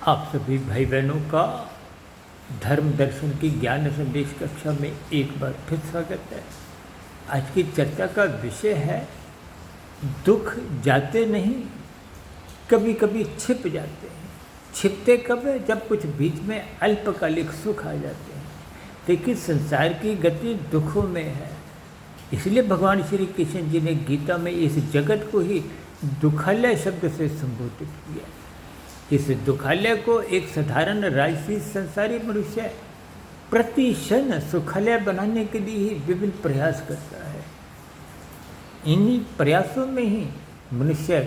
आप सभी भाई बहनों का धर्म दर्शन की ज्ञान संदेश कक्षा में एक बार फिर स्वागत है। आज की चर्चा का विषय है दुख जाते नहीं, कभी कभी छिप जाते हैं। छिपते कब है? जब कुछ बीच में अल्पकालिक सुख आ जाते हैं। देखिए, संसार की गति दुखों में है, इसलिए भगवान श्री कृष्ण जी ने गीता में इस जगत को ही दुखालय शब्द से संबोधित किया। इस दुखालय को एक साधारण राजसी संसारी मनुष्य प्रति क्षण सुखालय बनाने के लिए ही विभिन्न प्रयास करता है। इन्हीं प्रयासों में ही मनुष्य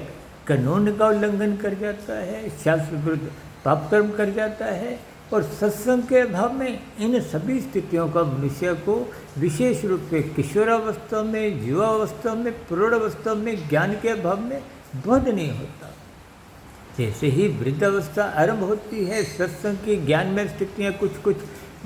कानून का उल्लंघन कर जाता है, शास्त्र विरुद्ध पाप कर्म कर जाता है, और सत्संग के अभाव में इन सभी स्थितियों का मनुष्य को विशेष रूप से किशोरावस्था में, युवावस्था में, प्रौढ़ावस्था में ज्ञान के अभाव में बोध नहीं होता। जैसे ही वृद्धावस्था आरंभ होती है, सत्संग की ज्ञान में स्थितियाँ कुछ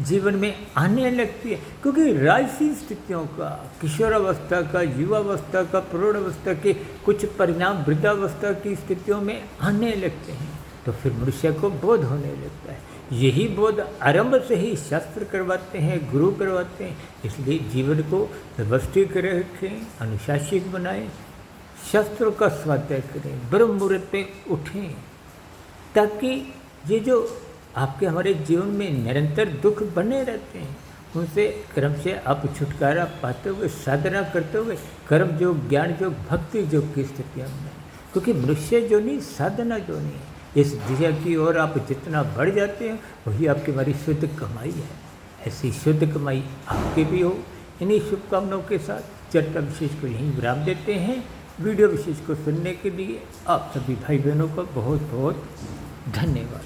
जीवन में आने लगती है, क्योंकि राजसी स्थितियों का, किशोरावस्था का, युवावस्था का, प्रौढ़ावस्था के कुछ परिणाम वृद्धावस्था की स्थितियों में आने लगते हैं, तो फिर मनुष्य को बोध होने लगता है। यही बोध आरंभ से ही शास्त्र करवाते हैं, गुरु करवाते हैं। इसलिए जीवन को व्यवस्थित रखें, अनुशासित बनाएं, शास्त्रों का स्वाध्याय करें, ब्रह्म मुहूर्त पे उठें, ताकि ये जो आपके हमारे जीवन में निरंतर दुख बने रहते हैं, उनसे कर्म से आप छुटकारा पाते हुए, साधना करते हुए, कर्म योग, ज्ञान योग, भक्ति योग की स्थितियाँ में, क्योंकि मनुष्य जो नहीं, साधना जो नहीं, इस दिशा की ओर आप जितना बढ़ जाते हैं वही आपकी हमारी शुद्ध कमाई है। ऐसी शुद्ध कमाई आपके भी हो। इन्हीं शुभकामनाओं के साथ चर्चा विशेष को यहीं विराम देते हैं। वीडियो विशेष को सुनने के लिए आप सभी भाई बहनों का बहुत बहुत धन्यवाद।